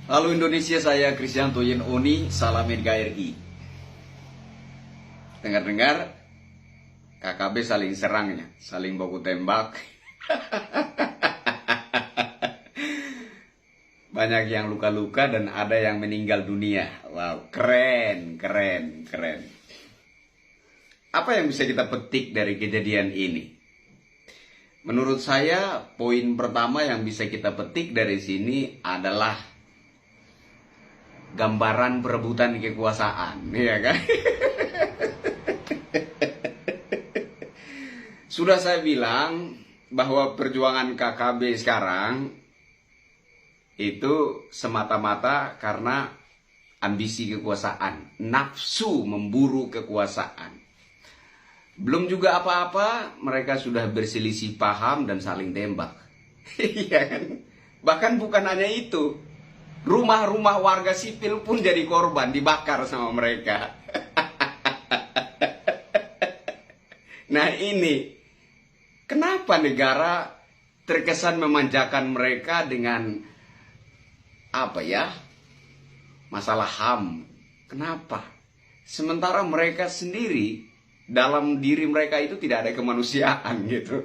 Halo Indonesia, saya Kristianto Yen Oni, salam NKRI. Dengar-dengar KKB saling serangnya, saling baku tembak. Banyak yang luka-luka dan ada yang meninggal dunia. Wow, keren, keren, keren. Apa yang bisa kita petik dari kejadian ini? Menurut saya, poin pertama yang bisa kita petik dari sini adalah gambaran perebutan kekuasaan, ya kan? Sudah saya bilang bahwa perjuangan KKB sekarang itu semata-mata karena ambisi kekuasaan, nafsu memburu kekuasaan. Belum juga apa-apa, mereka sudah berselisih paham dan saling tembak. Iya kan? Bahkan bukan hanya itu, rumah-rumah warga sipil pun jadi korban, dibakar sama mereka. Nah ini, kenapa negara terkesan memanjakan mereka dengan masalah HAM? Kenapa? Sementara mereka sendiri, dalam diri mereka itu tidak ada kemanusiaan gitu.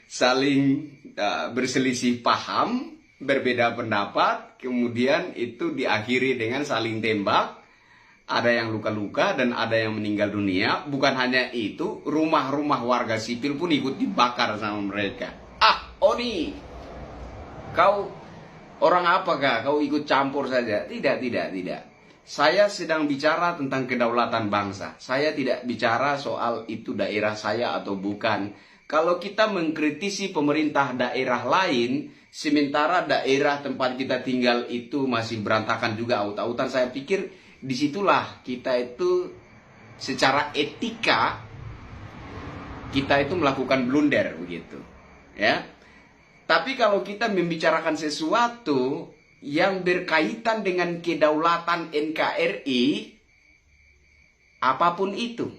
Saling berselisih paham, berbeda pendapat, kemudian itu diakhiri dengan saling tembak. Ada yang luka-luka dan ada yang meninggal dunia. Bukan hanya itu, rumah-rumah warga sipil pun ikut dibakar sama mereka. Oni, kau orang apakah? Kau ikut campur saja? Tidak. Saya sedang bicara tentang kedaulatan bangsa. Saya tidak bicara soal itu daerah saya atau bukan. Kalau kita mengkritisi pemerintah daerah lain, sementara daerah tempat kita tinggal itu masih berantakan juga aut-autan, saya pikir disitulah kita itu secara etika kita itu melakukan blunder begitu, ya. Tapi kalau kita membicarakan sesuatu yang berkaitan dengan kedaulatan NKRI, apapun itu,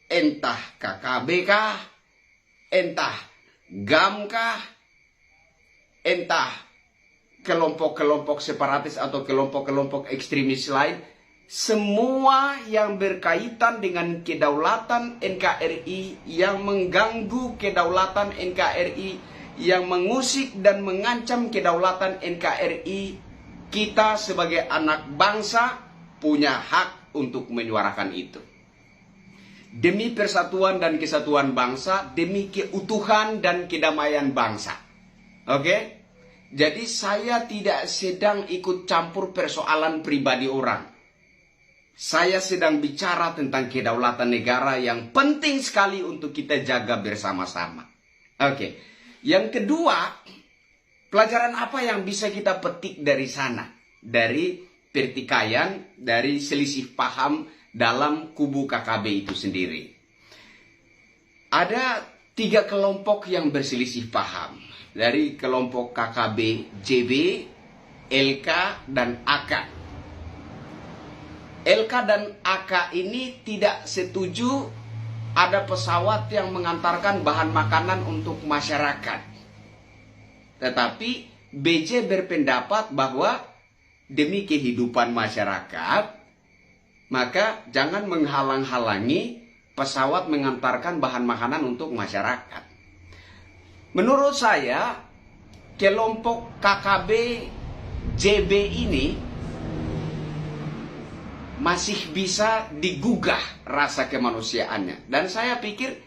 entah KKB kah, entah GAM kah, entah kelompok-kelompok separatis atau kelompok-kelompok ekstremis lain, semua yang berkaitan dengan kedaulatan NKRI, yang mengganggu kedaulatan NKRI, yang mengusik dan mengancam kedaulatan NKRI, kita sebagai anak bangsa punya hak untuk menyuarakan itu. Demi persatuan dan kesatuan bangsa, demi keutuhan dan kedamaian bangsa. Oke? Jadi saya tidak sedang ikut campur persoalan pribadi orang. Saya sedang bicara tentang kedaulatan negara yang penting sekali untuk kita jaga bersama-sama. Oke. Yang kedua, pelajaran apa yang bisa kita petik dari sana? Dari pertikaian, dari selisih paham dalam kubu KKB itu sendiri. Ada 3 kelompok yang berselisih paham. Dari kelompok KKB JB, LK, dan AK. LK dan AK ini tidak setuju ada pesawat yang mengantarkan bahan makanan untuk masyarakat. Tetapi BJ berpendapat bahwa demi kehidupan masyarakat, maka jangan menghalang-halangi pesawat mengantarkan bahan makanan untuk masyarakat. Menurut saya, kelompok KKB JB ini masih bisa digugah rasa kemanusiaannya. Dan saya pikir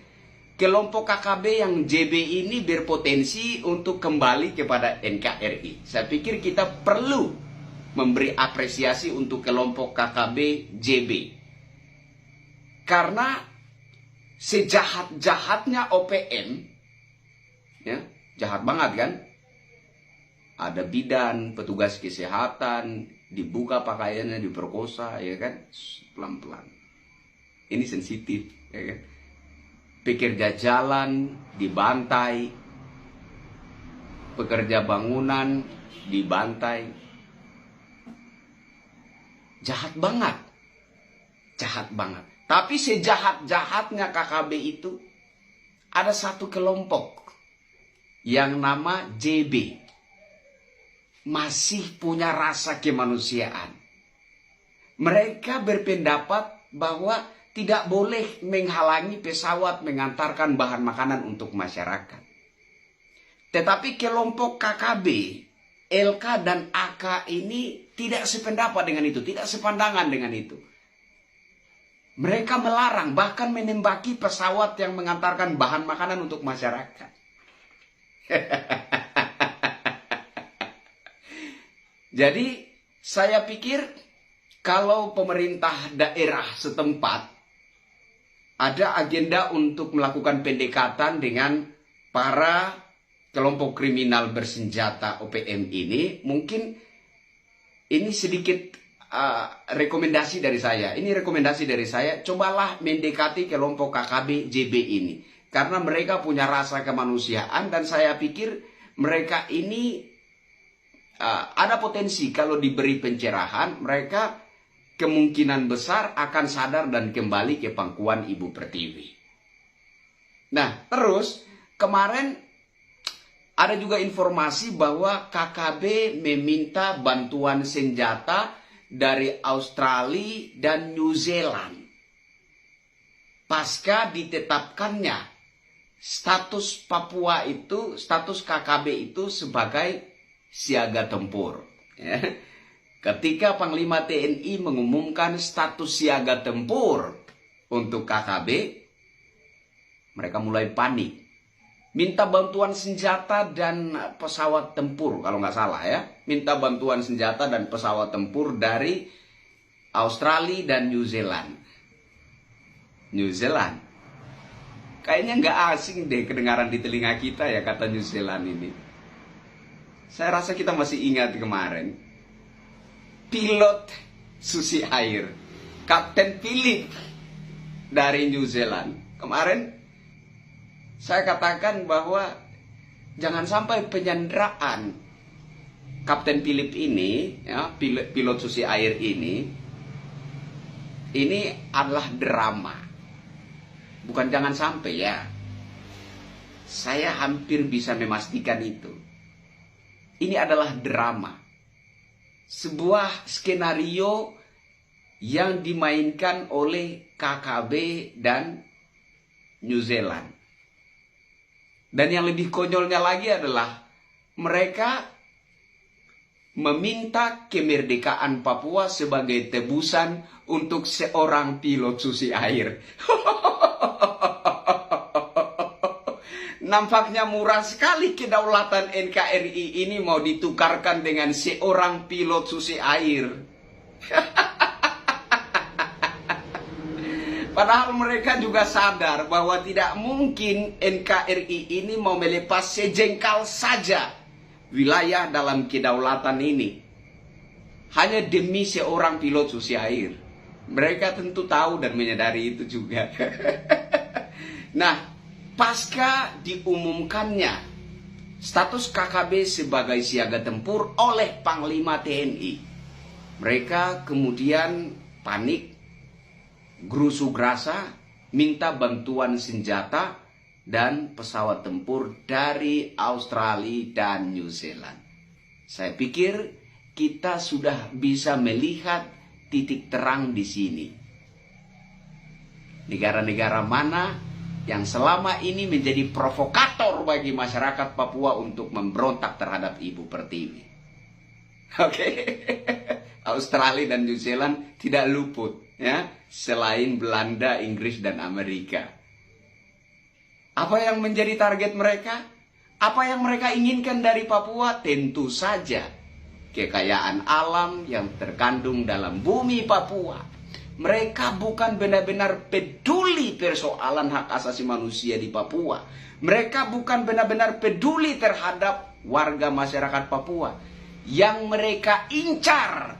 kelompok KKB yang JB ini berpotensi untuk kembali kepada NKRI. Saya pikir kita perlu memberi apresiasi untuk kelompok KKB JB. Karena sejahat-jahatnya OPM, ya, jahat banget kan? Ada bidan, petugas kesehatan, dibuka pakaiannya, diperkosa, ya kan? Pelan-pelan. Ini sensitif, ya kan? Pekerja jalan dibantai, pekerja bangunan dibantai. Jahat banget. Jahat banget. Tapi sejahat-jahatnya KKB itu, ada satu kelompok yang nama JB. masih punya rasa kemanusiaan. Mereka berpendapat bahwa tidak boleh menghalangi pesawat mengantarkan bahan makanan untuk masyarakat. Tetapi kelompok KKB, LK dan AK ini tidak sependapat dengan itu, tidak sepandangan dengan itu. Mereka melarang, bahkan menembaki pesawat yang mengantarkan bahan makanan untuk masyarakat. Jadi saya pikir kalau pemerintah daerah setempat ada agenda untuk melakukan pendekatan dengan para kelompok kriminal bersenjata OPM ini, mungkin ini sedikit rekomendasi dari saya. Ini rekomendasi dari saya, cobalah mendekati kelompok KKB JB ini. Karena mereka punya rasa kemanusiaan dan saya pikir mereka ini ada potensi kalau diberi pencerahan, mereka kemungkinan besar akan sadar dan kembali ke pangkuan Ibu Pertiwi. Nah, terus kemarin ada juga informasi bahwa KKB meminta bantuan senjata dari Australia dan New Zealand. Pasca ditetapkannya status Papua itu, status KKB itu sebagai siaga tempur. Ya. Ketika Panglima TNI mengumumkan status siaga tempur untuk KKB, mereka mulai panik. Minta bantuan senjata dan pesawat tempur, kalau nggak salah ya. Minta bantuan senjata dan pesawat tempur dari Australia dan New Zealand. New Zealand. Kayaknya nggak asing deh kedengaran di telinga kita ya kata New Zealand ini. Saya rasa kita masih ingat kemarin. Pilot Susi Air, Kapten Philip dari New Zealand. Kemarin saya katakan bahwa jangan sampai penyanderaan Kapten Philip ini, ya, pilot Susi Air ini adalah drama. Bukan jangan sampai ya. Saya hampir bisa memastikan itu. Ini adalah drama. Sebuah skenario yang dimainkan oleh KKB dan New Zealand. Dan yang lebih konyolnya lagi adalah mereka meminta kemerdekaan Papua sebagai tebusan untuk seorang pilot Susi Air. Nampaknya murah sekali kedaulatan NKRI ini mau ditukarkan dengan seorang pilot Susi Air. Padahal mereka juga sadar bahwa tidak mungkin NKRI ini mau melepas sejengkal saja wilayah dalam kedaulatan ini. Hanya demi seorang pilot Susi Air. Mereka tentu tahu dan menyadari itu juga. Nah, pasca diumumkannya status KKB sebagai siaga tempur oleh Panglima TNI, mereka kemudian panik, gerusu gerasa, minta bantuan senjata dan pesawat tempur dari Australia dan New Zealand. Saya pikir kita sudah bisa melihat titik terang di sini. Negara-negara mana yang selama ini menjadi provokator bagi masyarakat Papua untuk memberontak terhadap Ibu Pertiwi. Oke. Australia dan New Zealand tidak luput ya, selain Belanda, Inggris dan Amerika. Apa yang menjadi target mereka? Apa yang mereka inginkan dari Papua? Tentu saja kekayaan alam yang terkandung dalam bumi Papua. Mereka bukan benar-benar peduli persoalan hak asasi manusia di Papua. Mereka bukan benar-benar peduli terhadap warga masyarakat Papua. Yang mereka incar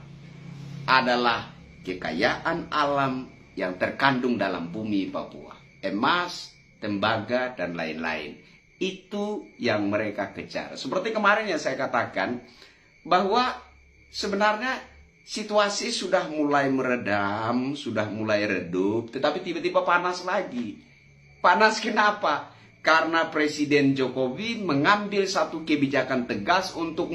adalah kekayaan alam yang terkandung dalam bumi Papua. Emas, tembaga, dan lain-lain. Itu yang mereka kejar. Seperti kemarin yang saya katakan, bahwa sebenarnya situasi sudah mulai meredam, sudah mulai redup, tetapi tiba-tiba panas lagi. Panas kenapa? Karena Presiden Jokowi mengambil satu kebijakan tegas untuk